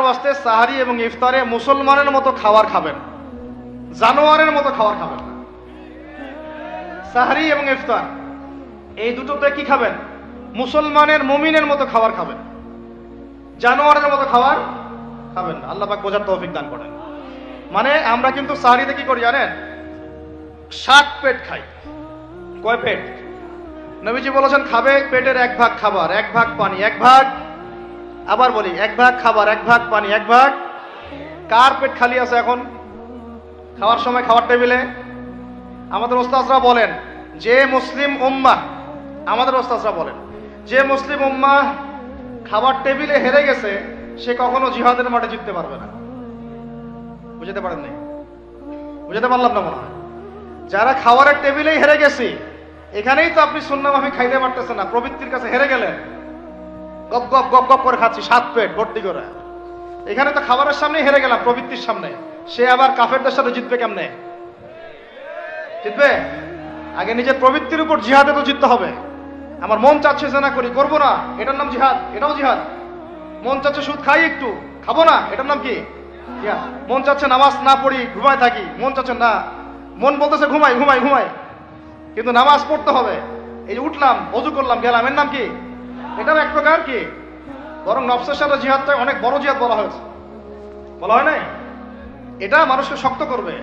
ওয়াস্তে সাহারি এবং ইফতারে মুসলমানের মতো খাবার খাবেন, জানোয়ারের মতো খাবার খাবেন না। সাহারি এবং ইফতার এই দুটোতে কি খাবেন? মুসলমানের মুমিনের মতো খাবার খাবেন, জানোয়ারের মতো খাবার খাবেন না। আল্লাহ পাক বোঝার তৌফিক দান করেন। মানে আমরা কিন্তু সাহারিতে কি করি জানেন? 7 পেট খাই। কয় পেট? নবীজি বলেছেন খাবে পেটের 1 ভাগ খাবার, 1 ভাগ পানি, 1 ভাগ, আবার বলি 1 ভাগ খাবার, 1 ভাগ পানি, 1 ভাগ। কার পেট খালি আছে এখন খাওয়ার সময় খাওয়ার টেবিলে? আমাদের ওস্তাদরা বলেন যে মুসলিম উম্মাহ, আমাদের ওস্তাদরা বলেন যে মুসলিম উম্মাহ খাবার টেবিলে হেরে গেছে সে কখনো জিহাদের মাঠে জিততে পারবে না। বুঝতে পারেন নাই? বুঝতে পারলাম না মনে হয়। যারা খাবারের টেবিলেই হেরে গেছি, এখানেই তো আপনি সুন্নাহ মাফিক খাইতে পারতেছেন না, প্রবৃত্তির কাছে হেরে গেলেন, গপ গপ গপ গপ করে খাচ্ছি 7 পেট ভর্তি করে। এখানে তো খাবারের সামনেই হেরে গেলাম, প্রবৃত্তির সামনে। সে আবার কাফেরদের সাথে জিতবে কেমনে? জিতবে আগে নিজের প্রবৃত্তির উপর জিহাদে তো জিততে হবে। আমার মন চাচ্ছে জেনা করি, করবো না, এটার নাম জিহাদ, এটাও জিহাদ। মন চাচ্ছে সুদ খাই একটু, খাবো না, এটার নাম কি? জিহাদ। মন চাচ্ছে নামাজ না পড়ি, ঘুমায় থাকি, মন চাচ্ছে না, মন বলতেছে ঘুমাই ঘুমাই ঘুমাই, কিন্তু নামাজ পড়তে হবে। এই যে উঠলাম, ওযু করলাম, গেলাম, এর নাম কি? এটাও এক প্রকার কি? বরং নফসের সাথে জিহাদটা অনেক বড় জিহাদ বলা হয়েছে, বলা হয় নাই? এটা মানুষকে শক্ত করবে।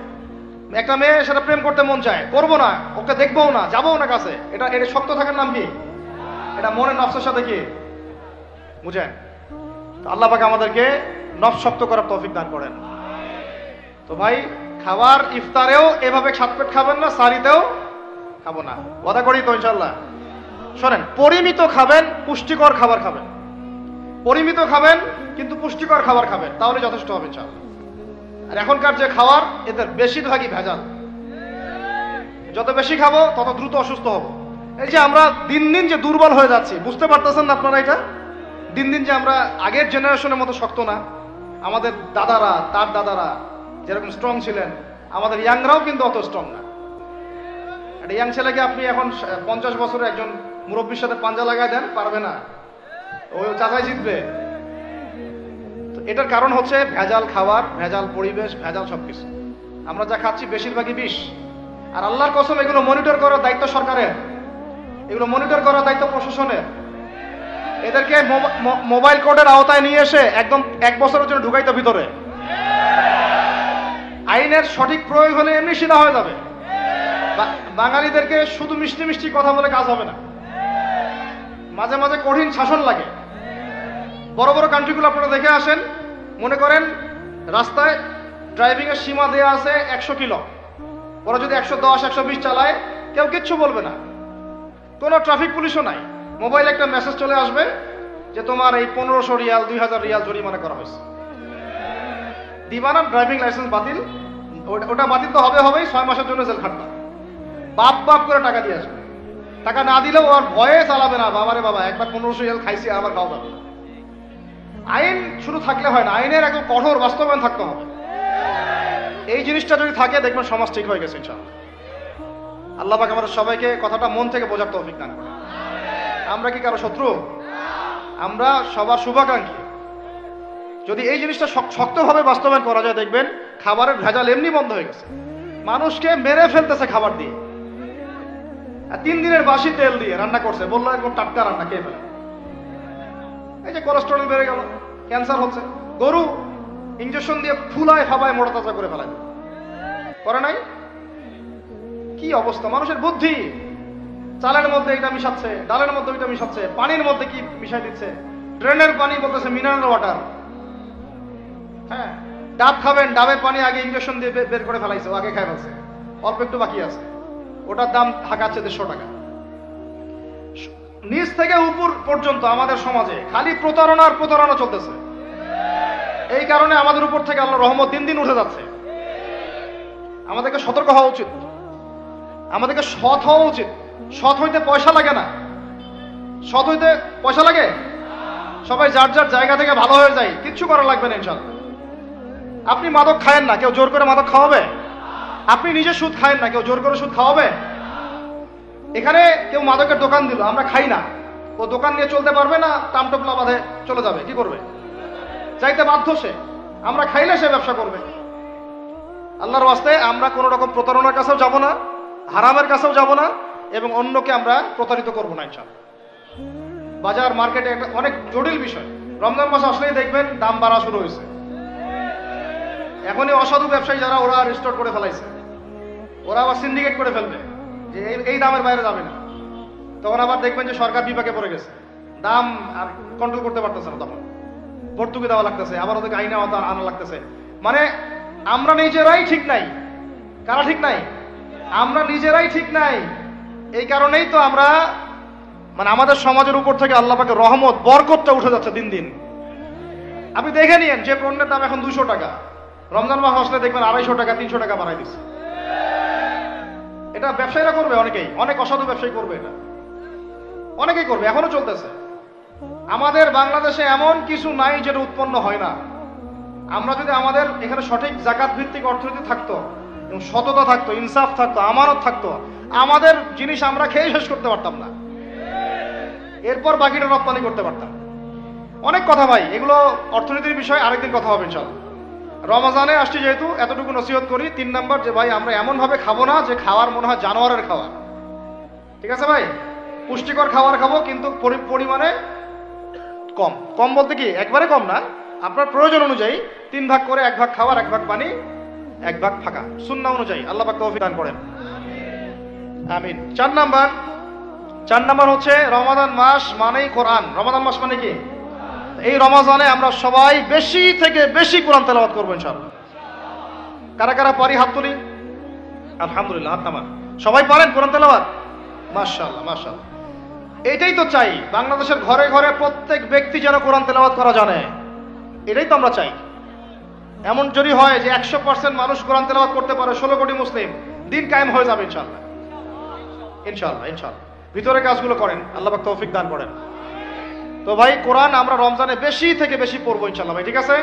একটা মেয়ে সেটা প্রেম করতে মন চায়, করবো না, ওকে দেখবো না, যাবো না কাছে, এটা এটা শক্ত থাকার নাম কি? এটা মনের নফসের সাথে কি বুঝেন? আল্লাহ পাক আমাদেরকে নফস শক্ত করার তৌফিক দান করেন। তো ভাই খাবার ইফতারেও এভাবে 7 পেট খাবেন না, সারিতেও খাবো না, ওয়াদা করি তো ইনশাল্লাহ। শোনেন, পরিমিত খাবেন, পুষ্টিকর খাবার খাবেন, পরিমিত খাবেন কিন্তু পুষ্টিকর খাবার খাবেন, তাহলে যথেষ্ট হবে ইনশাল্লাহ। আর এখনকার যে খাবার, এদের বেশিরভাগই ভেজাল। যত বেশি খাবো তত দ্রুত অসুস্থ হব। এই যে আমরা দিন দিন যে দুর্বল হয়ে যাচ্ছি, বুঝতে পারতেছেন না আপনারা? এটা দিন দিন যে আমরা আগের জেনারেশনের মতো শক্ত না। আমাদের দাদারা, তার দাদারা যেরকম স্ট্রং ছিলেন, আমাদের ইয়াংরাও কিন্তু অত স্ট্রং না। একটা ইয়াং ছেলেকে আপনি এখন 50 বছরের একজন মুরব্বীর সাথে পাঞ্জা লাগায় দেন, পারবে না, ওই চাচাই জিতবে। এটার কারণ হচ্ছে ভেজাল খাবার, ভেজাল পরিবেশ, ভেজাল সবকিছু। আমরা যা খাচ্ছি বেশিরভাগই বিষ। আর আল্লাহর কসম, এগুলো মনিটর করার দায়িত্ব সরকারের, এগুলো মনিটর করার দায়িত্ব প্রশাসনের। এদেরকে মোবাইল কোর্টের আওতায় নিয়ে এসে একদম 1 বছরের জন্য ঢুকাইতে ভিতরে। আইনের সঠিক প্রয়োগ হলে এমনি সিধা হয়ে যাবে। বাঙালিদেরকে শুধু মিষ্টি মিষ্টি কথা বলে কাজ হবে না, মাঝে মাঝে কঠিন শাসন লাগে। বড় বড় কান্ট্রিগুলো আপনারা দেখে আসেন, মনে করেন রাস্তায় ড্রাইভিং এর সীমা দেওয়া আছে 100 কিলো, ওরা যদি 110 120 চালায় কেউ কিচ্ছু বলবে না, কোনো ট্রাফিক পুলিশও নাই। মোবাইলে একটা মেসেজ চলে আসবে যে তোমার এই 1500 রিয়াল 2000 রিয়াল জরিমানা করা হয়েছে। দিবানা ড্রাইভিং লাইসেন্স বাতিল, ওটা বাতিল তো হবেই, 6 মাসের জন্য জেল খাটবা। বাপ বাপ করে টাকা দিয়ে আসবে, টাকা না দিলেও ওর ভয়ে চালাবে না। বাবারে বাবা, একবার 1500 রিয়াল খাইছি, আবার খাওয়া যাবে না। আইন শুধু থাকলে হয় না, আইনের একদম কঠোর বাস্তবায়ন থাকতে হবে। এই জিনিসটা যদি থাকে, দেখবেন সমাজ ঠিক হয়ে গেছে ইনশাআল্লাহ। আল্লাহ পাক আমাদের সবাইকে কথাটা মন থেকে বোঝার তৌফিক দান করেন। আমরা কি কারো শত্রু? আমরা সবার শুভাকাঙ্ক্ষী। যদি এই জিনিসটা শক্তভাবে বাস্তবায়ন করা যায়, দেখবেন খাবারের ভেজাল এমনি বন্ধ হয়ে গেছে। মানুষকে মেরে ফেলতেছে খাবার দিয়ে, 3 দিনের বাসি তেল দিয়ে রান্না করছে, বললো একদম টাটকা রান্না, খেয়ে ফেলে। এই যে কোলেস্টেরল বেড়ে গেল, ক্যান্সার হচ্ছে। গরু ইঞ্জেকশন দিয়ে ফুলায় ফাবায় মোটা তাজা করে ফেলায়, করে নাই? কি অবস্থা মানুষের বুদ্ধি! চালের মধ্যে এটা মিশাচ্ছে, ডালের মধ্যে ওইটা মিশাচ্ছে, পানির মধ্যে কি মিশাই দিচ্ছে, ড্রেনের পানি বলতেছে মিনারেল ওয়াটার। হ্যাঁ, ডাব খাবেন, ডাবের পানি আগে ইঞ্জেকশন দিয়ে বের করে ফেলাইছে, ও আগে খাই ফেলছে, অল্প একটু বাকি আছে, ওটার দাম হাঁকাচ্ছে 150 টাকা। নিচ থেকে উপর পর্যন্ত আমাদের সমাজে খালি প্রতারণার প্রতারণা চলতেছে। এই কারণে আমাদের উপর থেকে আল্লাহর রহমত দিন দিন উঠে যাচ্ছে। আমাদেরকে সতর্ক হওয়া উচিত, আমাদেরকে সৎ হওয়া উচিত। সৎ হইতে পয়সা লাগে না, সৎ হইতে পয়সা লাগে। সবাই যার যার জায়গা থেকে ভালো হয়ে যায়, কিচ্ছু করা লাগবে না ইনশাআল্লাহ। আপনি মাদক খায়েন না, কেউ জোর করে মাদক খাওয়াবে? আপনি নিজে সুদ খায়েন না, কেউ জোর করে সুদ খাওয়াবে? এখানে কেউ মাদকের দোকান দিল, আমরা খাই না, ও দোকান নিয়ে চলতে পারবে না, টামটোপলা বাঁধে চলে যাবে, কি করবে? চাইতে বাধ্য সে। আমরা খাইলে সে ব্যবসা করবে। আল্লাহর ওয়াস্তে আমরা কোনো রকম প্রতারণার কাছেও যাব না, হারামের কাছেও যাব না, এবং অন্যকে আমরা প্রতারিত করবো না ইনশাআল্লাহ। বাজার মার্কেটে একটা অনেক জটিল বিষয়। রমজান মাস আসলেই দেখবেন দাম বাড়া শুরু হয়েছে। এখনই অসাধু ব্যবসায়ী যারা, ওরা রিস্টোর করে ফেলাইছে, ওরা আবার সিন্ডিকেট করে ফেলবে যে এই দামের বাইরে যাবে না। তখন আবার দেখবেন যে সরকার বিপাকে পড়ে গেছে, দাম আর কন্ট্রোল করতে পারতেছে না, তখন ভর্তুকি দেওয়া লাগতেছে, আবার ওদেরকে আইনে আনা লাগতেছে। মানে আমরা নিজেরাই ঠিক নাই। কারা ঠিক নাই? আমরা নিজেরাই ঠিক নাই। এই কারণেই তো আমরা মানে আমাদের সমাজের উপর থেকে আল্লাহ পাকের রহমত, বরকতটা উঠে যাচ্ছে দিন দিন। আপনি দেখে নিয়েন যে পণ্যের দাম এখন 200 টাকা, রমজান মাস আসলে দেখবেন 250 টাকা 300 টাকা বাড়াই দিচ্ছে। এটা ব্যবসায়ীরা করবে, অনেকেই, অনেক অসাধু ব্যবসায়ী করবে, এটা অনেকেই করবে, এখনো চলতেছে। আমাদের বাংলাদেশে এমন কিছু নাই যেটা উৎপন্ন হয় না। আমরা যদি আমাদের এখানে সঠিক জাকাত ভিত্তিক অর্থনীতি থাকতো এবং সততা থাকতো, ইনসাফ থাকতো, আমানত থাকতো, আমাদের জিনিস আমরা খেয়ে শেষ করতে পারতাম না, এরপর বাকিটা রপ্তানি করতে পারতাম। অনেক কথা ভাই, এগুলো অর্থনীতির বিষয়, আরেকদিন কথা হবে ইনশাআল্লাহ। রমজানে আসছি যেহেতু এতটুকু নসিহত করি। 3 নাম্বার, যে ভাই আমরা এমন ভাবে খাবো না যে খাওয়ার মনে হয় জানোয়ারের খাওয়া। ঠিক আছে ভাই, পুষ্টিকর খাবার খাবো, কিন্তু পরিমাণে কম। কম বলতে কি একবারে কম না, আপনার প্রয়োজন অনুযায়ী 3 ভাগ করে, 1 ভাগ খাবার, 1 ভাগ পানি, 1 ভাগ ফাঁকা, সুন্নাহ অনুযায়ী। আল্লাহ পাক তৌফিক দান করেন, আমিন। 4 নাম্বার হচ্ছে রমাদান মাস মানেই কোরআন। রমাদান মাস মানে কি? এই রমজানে আমরা সবাই বেশি থেকে বেশি কোরআন তেলাওয়াত করবো ইনশাআল্লাহ। কারা কারা পারি হাত তুলি? আলহামদুলিল্লাহ, হাত নামান। সবাই পারেন কোরআন তেলাওয়াত? মাশাআল্লাহ, মাশাআল্লাহ। এটাই তো চাই, বাংলাদেশের ঘরে ঘরে প্রত্যেক ব্যক্তি যেন কোরআন তেলাওয়াত করা জানে। এটাই তো আমরা চাই। এমন যদি হয় যে 100% মানুষ কোরআন তেলাওয়াত করতে পারে, 16 কোটি মুসলিম, দিন কায়েম হয়ে যাবে ইনশাআল্লাহ, ইনশাআল্লাহ, ইনশাআল্লাহ। ভিতরে কাজগুলো করেন, আল্লাহ পাক তৌফিক দান করেন। তো ভাই, কোরআন আমরা রমজানে বেশি থেকে বেশি পড়বো ইনশাআল্লাহ ভাই, ঠিক আছে?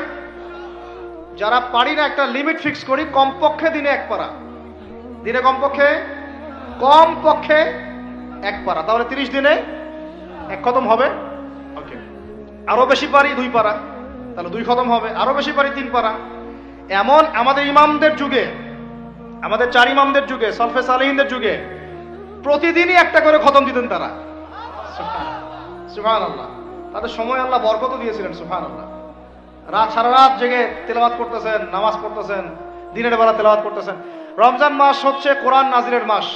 যারা পারি না, একটা লিমিট ফিক্স করি, কমপক্ষে দিনে 1 পারা, দিনে কমপক্ষে 1 পারা, তাহলে 30 দিনে 1 খতম হবে। ওকে, আরো বেশি পারি 2 পারা, তাহলে 2 খতম হবে। আরো বেশি পারি 3 পারা। এমন আমাদের ইমামদের যুগে, আমাদের 4 ইমামদের যুগে, সলফে সালেহিনদের যুগে প্রতিদিনই 1টা করে খতম দিতেন তারা। সুবহানাল্লাহ, তাদের সময় আল্লাহ বরকত দিয়েছিলেন। সুবহানাল্লাহ, সারা রাত জেগে তেলাওয়াত করতেছেন, নামাজ পড়তেছেন, দিনের বেলা তেলাওয়াত করতেছেন। রমজান মাস হচ্ছে কোরআন নাজিলের মাস।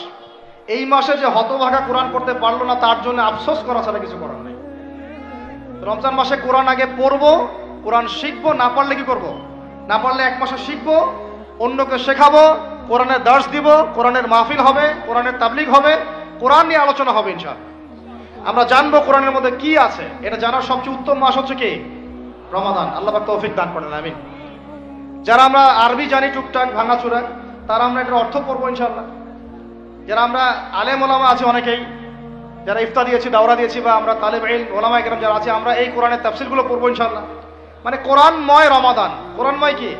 এই মাসে যে হতভাগা কোরআন পড়তে পারলো না, তার জন্য আফসোস করা ছাড়া কিছু করার নেই। রমজান মাসে কোরআন আগে পড়বো, কোরআন শিখবো। না পারলে কি করবো? না পারলে 1 মাসে শিখবো, অন্যকে শেখাবো, কোরআনের দার্স দিব, কোরআনের মাহফিল হবে, কোরআনের তাবলীগ হবে, কোরআন নিয়ে আলোচনা হবে ইনশাআল্লাহ। আমরা জানবো কোরআনের মধ্যে কি আছে। এটা জানার সবচেয়ে উত্তম মাস হচ্ছে কি? রমাদান। আল্লাহ পাক তৌফিক দান করেন, আমিন। যারা আমরা আরবি জানি টুকটাক ভাঙাচোরা, তারা আমরা এটার অর্থ পড়বো ইনশাআল্লাহ। যারা আমরা আলেম ওলামা আছে অনেকেই, যারা ইফতা দিয়েছি, দাওরা দিয়েছি, বা আমরা তালেব ইলম ওলামা ইকরাম যারা আছে, আমরা এই কোরআনের তাফসীরগুলো পড়বো ইনশাআল্লাহ। মানে কোরআনময় রমাদান। কোরআনময় কি?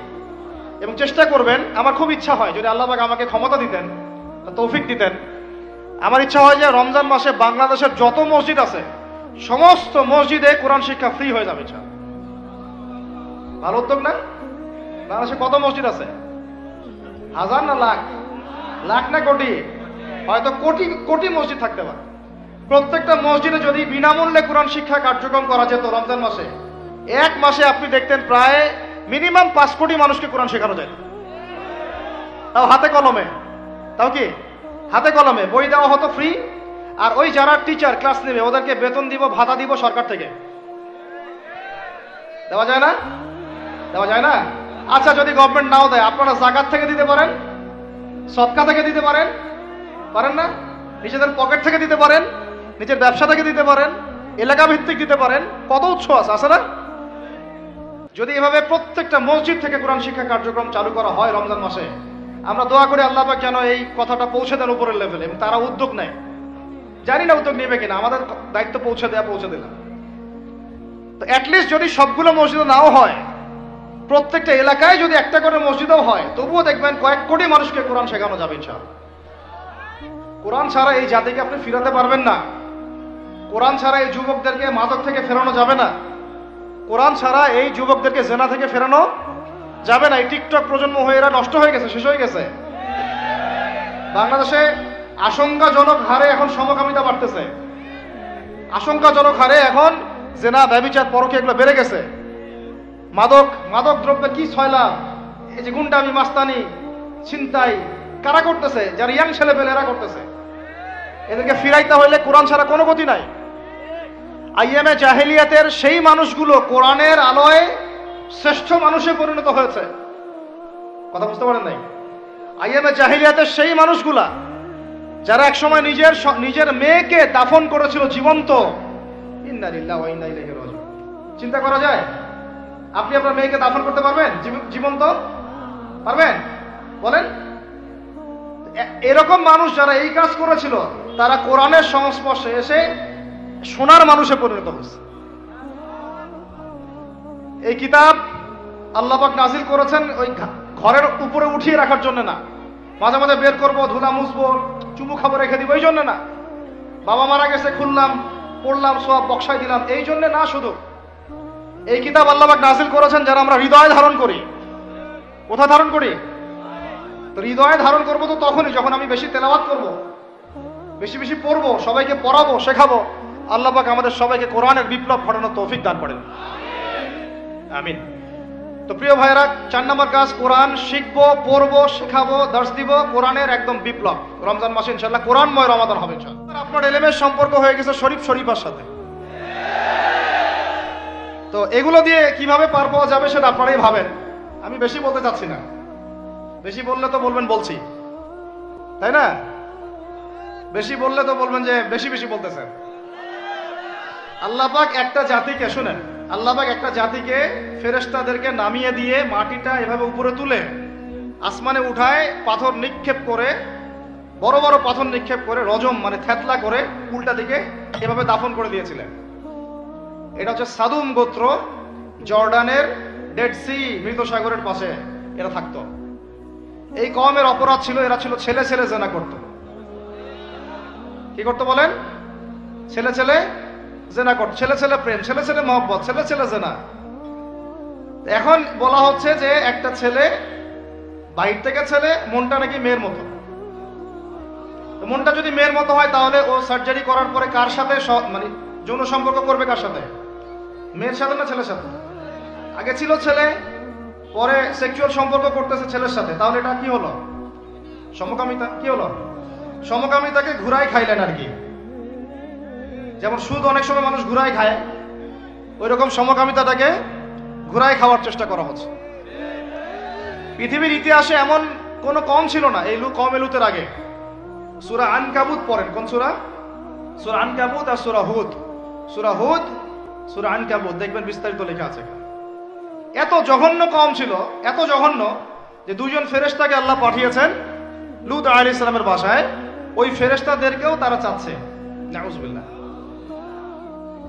এবং চেষ্টা করবেন, আমার খুব ইচ্ছা হয় যদি আল্লাহ পাক আমাকে ক্ষমতা দিতেন, তৌফিক দিতেন, আমার ইচ্ছা হয় যে রমজান মাসে বাংলাদেশের যত মসজিদ আছে সমস্ত মসজিদে কোরআন শিক্ষা ফ্রি হয়ে যাবে ইনশাআল্লাহ। ভালো উদ্যোগ না? বাংলাদেশে কত মসজিদ আছে? হাজার না লাখ? লাখ না কোটি? হয়তো কোটি কোটি মসজিদ থাকতে পারে। প্রত্যেকটা মসজিদে যদি বিনামূল্যে কোরআন শিক্ষা কার্যক্রম করা যেত রমজান মাসে, 1 মাসে আপনি দেখতেন প্রায় মিনিমাম 5 কোটি মানুষকে কোরআন শেখানো যায়। তাও হাতে কলমে। তাও কি? হাতে কলমে। বই দেওয়া হতো ফ্রি, আর ওই যারা টিচার ক্লাস নেবে ওদেরকে বেতন দিব, ভাতা দিব সরকার থেকে। দেওয়া যায় না? দেওয়া যায় না? আচ্ছা, যদি গভর্নমেন্ট নাও দেয়, আপনারা জাকাত থেকে দিতে পারেন, সদকা থেকে দিতে পারেন, পারেন না? নিজেদের পকেট থেকে দিতে পারেন, নিজের ব্যবসা থেকে দিতে পারেন, এলাকা ভিত্তিক দিতে পারেন। কত উৎস আছে না? যদি এভাবে প্রত্যেকটা মসজিদ থেকে কোরআন শিক্ষা কার্যক্রম চালু করা হয় রমজান মাসে, আমরা দোয়া করি আল্লাহ পাক যেন এই কথাটা পৌঁছে দেন উপরের লেভেলে, এবং তারা উদ্যোগ নেয়। জানি না উদ্যোগ নেবে কিনা, আমাদের দায়িত্ব পৌঁছে দিলাম। তো অ্যাটলিস্ট যদি সবগুলো মসজিদে নাও হয়, প্রত্যেকটা এলাকায় যদি 1টা করে মসজিদও হয়, তবুও দেখবেন কয়েক কোটি মানুষকে কোরআন শেখানো যাবে ইনশাআল্লাহ। কোরআন ছাড়া এই জাতিকে আপনি ফিরাতে পারবেন না। কোরআন ছাড়া এই যুবকদেরকে মাদক থেকে ফেরানো যাবে না। কোরআন ছাড়া এই যুবকদেরকে জেনা থেকে ফেরানো যাবে না। এই টিকটক প্রজন্ম হয়ে এরা নষ্ট হয়ে গেছে, শেষ হয়ে গেছে। বাংলাদেশে আশঙ্কাজনক হারে এখন সমকামিতা বাড়তেছে, আশঙ্কাজনক হারে এখন জেনা, ব্যভিচার, পরকী এগুলো বেড়ে গেছে। মাদক দ্রব্যের কি ছয়লাভ, এই যে গুন্ডামি, মাস্তানি, ছিনতাই কারা করতেছে? যারা ইয়াং ছেলে পেলে এরা করতেছে। এদেরকে ফিরাইতে হইলে কোরআন ছাড়া কোনো গতি নাই। আইএমএ জাহেলিয়াতের সেই মানুষগুলো কোরআনের আলোয় শ্রেষ্ঠ মানুষে পরিণত হয়েছে। কথা বুঝতে পারেন নাই? আইএমএ জাহেলিয়াতের সেই মানুষগুলা যারা একসময় নিজের মেয়েকে দাফন করেছিল জীবন্ত। ইন্না লিল্লাহি ওয়া ইন্না ইলাইহি রাজিউন। চিন্তা করা যায়? আপনি আপনার মেয়েকে দাফন করতে পারবেন জীবন্ত? পারবেন? বলেন। এরকম মানুষ যারা এই কাজ করেছিল তারা কোরআনের সংস্পর্শে এসে সোনার মানুষে পরিণত হয়েছে। এই কিতাব আল্লাহ পাক নাজিল করেছেন ওই ঘরের উপরে উঠিয়ে রাখার জন্য না, মাঝে মাঝে বের করবো, ধুলা মুছবো, চুমু খাবো, রেখে দিব, এই জন্য না। বাবা মারা গেছে, খুললাম, পড়লাম, সব বক্সায় দিলাম, এই জন্য না। শুধু এই কিতাব আল্লাহ পাক নাজিল করেছেন যারা আমরা হৃদয়ে ধারণ করি। কোথায় ধারণ করি? তো হৃদয়ে ধারণ করবো তো তখনই যখন আমি বেশি তেলাওয়াত করবো, বেশি বেশি পড়বো, সবাইকে পড়াবো, শেখাবো। আল্লাহ পাক আমাদের সবাইকে কোরআনের বিপ্লব ঘটানোর তৌফিক দান করেন, আমিন। তো প্রিয় ভাইরা, 4 নম্বর কাজ, কোরআন শিখবো, পড়বো, শেখাবো, দর্শ দিব। কোরআনের একদম বিপ্লব। রমজান মাসে ইনশাআল্লাহ কোরআনময় রমাদান হবে ইনশাআল্লাহ। আপনার এলেমের সম্পর্ক হয়ে গেছে শরীফার সাথে। তো এগুলো দিয়ে কিভাবে পার পাওয়া যাবে সেটা আপনারাই ভাবেন, আমি বেশি বলতে চাচ্ছি না। বেশি বললে তো বলবেন বলছি, তাই না? বেশি বললে তো বলবেন যে বেশি বেশি বলতেছেন। আল্লাহ পাক একটা জাতিকে, শুনেন, আল্লাহ পাক একটা জাতিকে ফেরেশতাদেরকে নামিয়ে দিয়ে মাটিটা এভাবে উপরে তুলে আসমানে উঠায়, পাথর নিক্ষেপ করে, বড় বড় পাথর নিক্ষেপ করে, রজম মানে থেতলা করে উল্টা দিকে এভাবে দাফন করে দিয়েছিলেন। এটা হচ্ছে সাদুম গোত্র, জর্ডানের ডেড সি, মৃত সাগরের পাশে এরা থাকতো। এই কওমের অপরাধ ছিল, এরা ছিল ছেলে ছেলে জেনা করত। কি করতো বলেন? ছেলে ছেলে জেনা করত, ছেলে ছেলে প্রেম, ছেলে ছেলে মহব্বত, ছেলে ছেলে জেনা। এখন বলা হচ্ছে যে একটা ছেলে, বাইর থেকে ছেলে, মনটা নাকি মেয়ের মতো। মনটা যদি মেয়ের মতো হয় তাহলে ও সার্জারি করার পরে কার সাথে মানে যৌন সম্পর্ক করবে? কার সাথে? মেয়ের সাথে না ছেলের সাথে? আগে ছিল ছেলে, পরে সেক্সুয়াল সম্পর্ক করতেছে ছেলের সাথে, তাহলে এটা কি হলো? সমকামিতা। কি হলো? সমকামিতাকে ঘুরাই খাইলেন আর কি। যেমন সুদ অনেক সময় মানুষ ঘুরাই খায়, ওই রকম সমকামিতাটাকে ঘুরাই খাওয়ার চেষ্টা করা হচ্ছে। পৃথিবীর ইতিহাসে এমন কোন কম ছিল না এই কম এলুতের আগে। সূরা আনকাবুত পড়েন। কোন সূরা? সূরা আনকাবুত আর সূরা হুদ। সূরা হুদ, সূরা আনকাবুত, দেখবেন বিস্তারিত লেখা আছে। এত জঘন্য কম ছিল, এত জঘন্য যে দুইজন ফেরেশতাকে আল্লাহ পাঠিয়েছেন লূত আলাইহিস সালামের বাসায়। ওই ফেরেশতাদেরকেও তারা চাচ্ছে। নাউজুবিল্লাহ।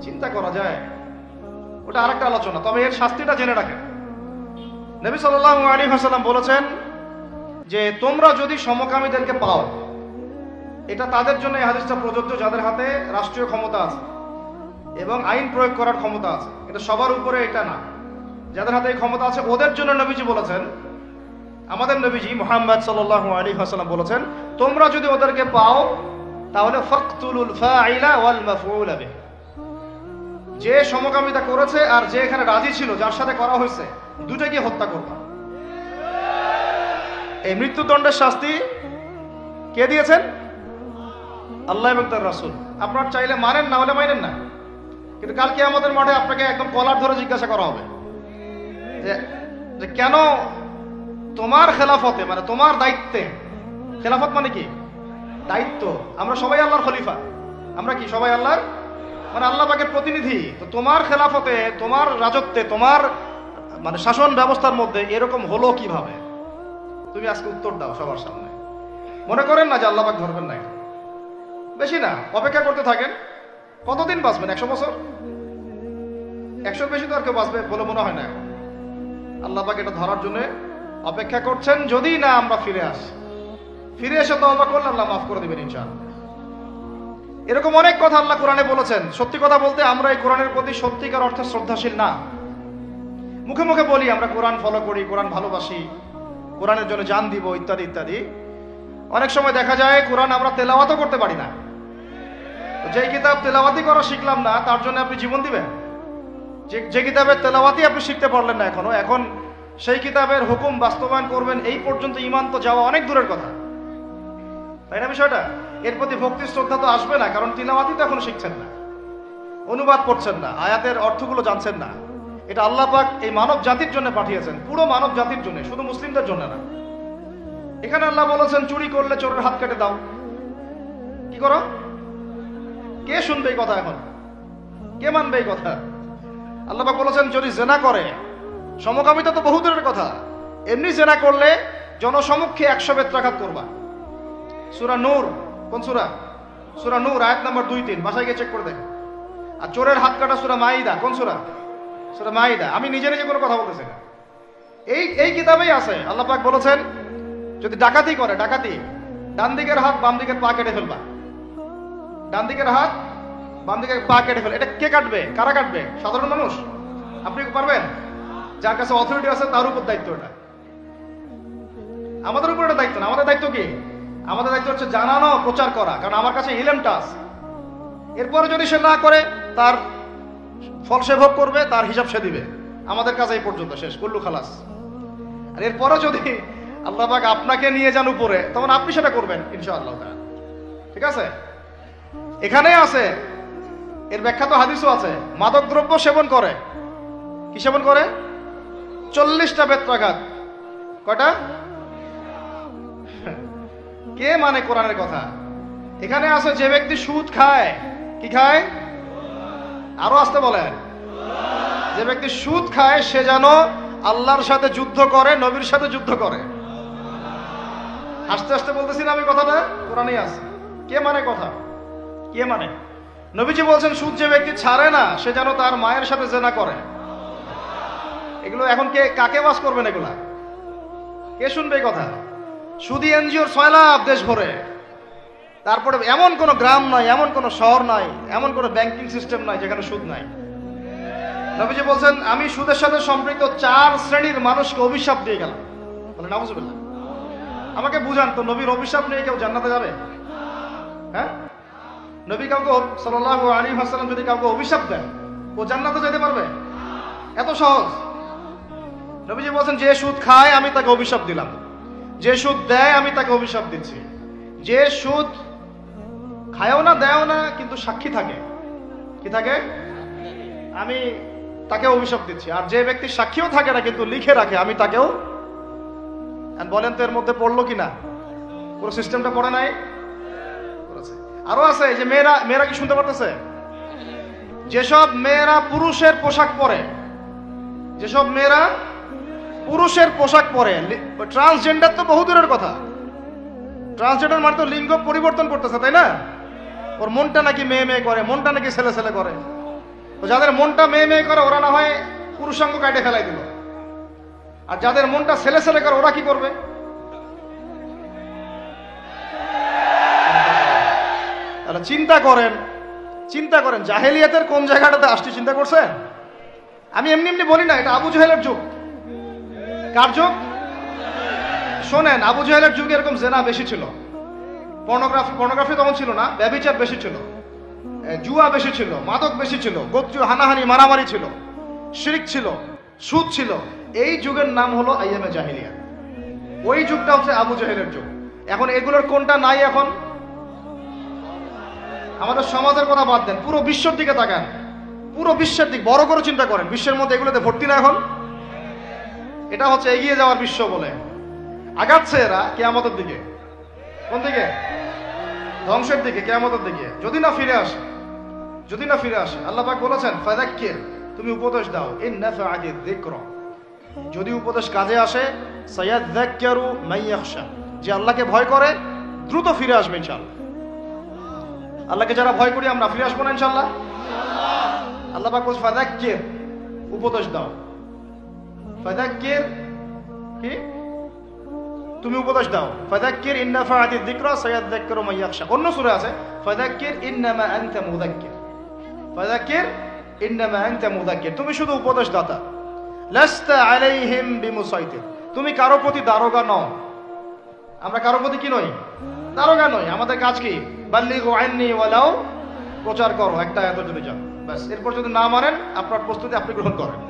চিন্তা করা যায়? ওটা আরেকটা আলোচনা, তবে এর শাস্তিটা জেনে রাখেন। নবী সাল্লাল্লাহু আলাইহি ওয়াসাল্লাম বলেছেন যে তোমরা যদি সমকামীদেরকে পাও, এটা তাদের জন্য এই হাদিসটা প্রযোজ্য যাদের হাতে রাষ্ট্রীয় ক্ষমতা আছে এবং আইন প্রয়োগ করার ক্ষমতা আছে। এটা সবার উপরে এটা না, যাদের হাতে এই ক্ষমতা আছে ওদের জন্য নবীজি বলেছেন, আমাদের নবীজি মুহাম্মদ সাল্লাল্লাহু আলাইহি ওয়াসাল্লাম বলেছেন, তোমরা যদি ওদেরকে পাও তাহলে ফাকতুলুল ফাইলা ওয়াল মাফউল বিহি, যে সমকামিতা করেছে আর যে এখানে রাজি ছিল, যার সাথে করা হয়েছে, দুটোকে হত্যা করবা। এই মৃত্যুদণ্ডের শাস্তি কে দিয়েছেন? আল্লাহ এবং তার রাসূল। আপনার চাইলে মানেন, না হলে মানেন না, কিন্তু কাল কিয়ামতের মাঠে আপনাকে একদম কলার ধরে জিজ্ঞাসা করা হবে যে কেন তোমার খেলাফতে, মানে তোমার দায়িত্বে, খেলাফত মানে কি? দায়িত্ব। আমরা সবাই আল্লাহর খলিফা, আমরা কি সবাই আল্লাহর, মানে আল্লাহ পাকের প্রতিনিধি। তো তোমার খেলাফতে, তোমার রাজত্বে, তোমার মানে শাসন ব্যবস্থার মধ্যে এরকম হলো কিভাবে? তুমি আজকে উত্তর দাও সবার সামনে। মনে করেন না যে আল্লাহ পাক ধরবেন না, বেশি না, অপেক্ষা করতে থাকেন। কতদিন বাঁচবেন? 100 বছর? 100 বেশি তো আর কেউ বাঁচবে বলে মনে হয় না। আল্লাহ পাক এটা ধরার জন্য অপেক্ষা করছেন, যদি না আমরা ফিরে আসি, ফিরে এসে তওবা করলে আল্লাহ মাফ করে দিবেন ইনশাআল্লাহ। এরকম অনেক কথা আল্লাহ কোরআনে বলেছেন। সত্যি কথা বলতে আমরা এই কোরআনের প্রতি সত্যিকার অর্থে শ্রদ্ধাশীল না, মুখে মুখে বলি আমরা কোরআন ফলো করি, কোরআন ভালোবাসি, কোরআনের জন্য জান দিব ইত্যাদি ইত্যাদি। অনেক সময় দেখা যায় কোরআন আমরা তেলাওয়াতও করতে পারি না। যেই কিতাব তেলাওয়াতি করা শিখলাম না তার জন্য আপনি জীবন দিবেন? যে কিতাবের তেলাওয়াতি আপনি শিখতে পারলেন না এখনো, এখন সেই কিতাবের হুকুম বাস্তবায়ন করবেন, এই পর্যন্ত ঈমান তো যাওয়া অনেক দূরের কথা, তাই না বিষয়টা? এর প্রতি ভক্তি শ্রদ্ধা তো আসবে না, কারণ তিলাওয়াতি তো এখন শিখছেন না, অনুবাদ করছেন না, আয়াতের অর্থগুলো জানছেন না। এটা আল্লাহ পাক এই মানব জাতির জন্য পাঠিয়েছেন, পুরো মানব জাতির জন্য, শুধু মুসলিমদের জন্য না। এখানে আল্লাহ বলেছেন চুরি করলে চোরের হাত কেটে দাও। কি করো? কে শুনবে এই কথা? এখন কে মানবে এই কথা? আল্লাহ পাক বলেছেন যদি জেনা করে, সমকামিতা তো বহু দূরের কথা, এমনি জেনা করলে জনসমক্ষে 100 বেত্রাঘাত করবা। সূরা নূর, কোন সূরা? সূরা নূর আয়াত নাম্বার 2-3, বাসায় গিয়ে চেক করে দেখেন। আর চোরের হাত কাটা সূরা মাইদা, কোন সূরা? সূরা মাইদা। আমি নিজে নিজে কোনো কথা বলতেছি না, এই কিতাবেই আছে। আল্লাহ পাক বলেছেন যদি ডাকাতি করে, ডাকাতি, ডান দিকের হাত বাম দিকের পা কেটে ফেলবা। ডান দিকের হাত বাম দিকের পা কেটে ফেল। এটা কে কাটবে? কারা কাটবে? সাধারণ মানুষ? আপনি পারবেন? যার কাছে অথরিটি আছে তার উপর দায়িত্ব এটা, আমাদের উপর এটা দায়িত্ব না। আমাদের দায়িত্ব কি? আমাদের দায়িত্ব হচ্ছে জানানো, প্রচার করা, কারণ আমার কাছে ইলমটা আছে। এরপরে যদি সে না করে তার ফল সে ভোগ করবে, তার হিসাব সে দিবে। আমাদের কাছে এই পর্যন্ত শেষ, কুল্লু খালাস। আর এরপরে যদি আল্লাহ পাক আপনাকে নিয়ে যান উপরে, তখন আপনি সেটা করবেন ইনশাআল্লাহ, ঠিক আছে? এখানেই আছে, এর ব্যাখ্যা তো হাদিসও আছে। মাদক দ্রব্য সেবন করে, কি সেবন করে? 40টা বেত্রাঘাত। কয়টা? কে মানে কোরআনের কথা? এখানে আছে যে ব্যক্তি সুদ খায়, কি খায়? আরো আসতে বলেন। যে ব্যক্তি সুদ খায় সে যেন আল্লাহর সাথে যুদ্ধ করে, নবীর সাথে যুদ্ধ করে। আস্তে আস্তে বলতেছি না আমি কথাটা, কোরআনেই আছে। কে মানে কথা? কে মানে? নবীজি বলছেন সুদ যে ব্যক্তি ছাড়ে না সে যেন তার মায়ের সাথে জেনা করে। এগুলো এখন কে কাকে বাস করবেন? এগুলা কে শুনবে এই কথা? সুদী এনজিওর 6 লাখ দেশ ভরে, তারপরে এমন কোন গ্রাম নাই, এমন কোন শহর নাই, এমন কোন ব্যাংকিং সিস্টেম নাই যেখানে সুদ নাই। নবীজি বলছেন আমি সুদের সাথে সম্পৃক্ত 4 শ্রেণীর মানুষকে অভিশাপ দিয়ে গেলাম। বলে নাউজুবিল্লাহ। আমাকে বুঝান তো, নবীর অভিশাপ নিয়ে কেউ জান্নাতে যাবে? হ্যাঁ, নবী কাউকে সাল্লাল্লাহু আলাইহি ওয়াসাল্লাম যদি কাউকে অভিশাপ দেন, ও জান্নাতে যেতে পারবে? এত সহজ। নবীজি বলছেন যে সুদ খায় আমি তাকে অভিশাপ দিলাম, যে সুদ দেয় আমি তাকে অভিশাপ দিচ্ছি। যে সুদ খায়ও না দেয়ও না কিন্তু সাক্ষী থাকে, কি থাকে? আমি তাকে অভিশাপ দিচ্ছি। আর যে ব্যক্তি সাক্ষীও থাকে না কিন্তু লিখে রাখে, আমি তাকেও। বলেন তো এর মধ্যে পড়লো কিনা? পুরো সিস্টেমটা পড়ে নাই? আরো আছে যে মেয়েরা কি শুনতে পারতেছে? যেসব মেয়েরা পুরুষের পোশাক পরে, যেসব মেয়েরা পুরুষের পোশাক পরে, ট্রান্সজেন্ডার তো বহু দূরের কথা। ট্রান্সজেন্ডার মানে তো লিঙ্গ পরিবর্তন করতেছে, তাই না? ওর মনটা নাকি মেয়ে মেয়ে করে, মনটা নাকি ছেলে ছেলে করে। তো যাদের মনটা মেয়ে মেয়ে করে ওরা না হয় পুরুষাঙ্গ কাটে ফেলাই দিল, আর যাদের মনটা ছেলে ছেলে করে ওরা কি করবে? তাহলে চিন্তা করেন জাহেলিয়াতের কোন জায়গাটাতে আসছে, চিন্তা করছেন? আমি এমনি এমনি বলি না, এটা আবু জাহেলের যুগ। কার যুগ? শোনেন, আবু জাহেলের যুগে এরকম জেনা বেশি ছিল, পর্নোগ্রাফি তখন ছিল না, ব্যভিচার বেশি ছিল, জুয়া বেশি ছিল, মাদক বেশি ছিল, গোত্রীয় হানাহানি মারামারি ছিল, শিরক ছিল, সুদ ছিল। এই যুগের নাম হলো আইয়ামে জাহেলিয়া। ওই যুগটা হচ্ছে আবু জাহেলের যুগ। এখন এগুলোর কোনটা নাই? এখন আমাদের সমাজের কথা বাদ দেন, পুরো বিশ্বের দিকে তাকান, পুরো বিশ্বের দিক বড় করে চিন্তা করেন। বিশ্বের মধ্যে এগুলোতে ভর্তি না এখন? এটা হচ্ছে এগিয়ে যাওয়ার বিশ্ব বলে আগাচ্ছে এরা কিয়ামতের দিকে। কোন দিকে? ধ্বংসের দিকে, কিয়ামতের দিকে, যদি না ফিরে আসে। আল্লাহ পাক বলেছেন ফাযাক্কির, তুমি উপদেশ দাও, ইন নাফআতি যিকর, যদি উপদেশ কাজে আসে, সায়াযাক্কারু মান ইয়াখশা, যে আল্লাহকে ভয় করে দ্রুত ফিরে আসবে ইনশাআল্লাহ। আল্লাহকে যারা ভয় করি আমরা ফিরে আসবো না ইনশাআল্লাহ। আল্লাহ পাক বলছে ফাযাক্কির, উপদেশ দাও। ফাযাক্কির কি? তুমি উপদেশ দাও। ফাযাক্কির ইন নাফআতি যিকরা সায়াযাক্কারু মান ইয়াখশা। অন্য সূরা আছে ফাযাক্কির ইন্নামা আনতা মুযাক্কির, ফাযাক্কির ইন্নামা আনতা মুযাক্কির, তুমি শুধু উপদেশ দাতা। লাস্তা আলাইহিম বিমুসাইতির, তুমি কারো প্রতি দারোগা নও। আমরা কারো প্রতি কি নই? দারোগা নই। আমাদের কাজ কি? বাল্লিগু আন্নী ওয়ালাউ, প্রচার করো একটা আয়াত যদি যান, ব্যাস। এরপর যদি না মানেন আপনার প্রস্তুতি আপনি গ্রহণ করেন।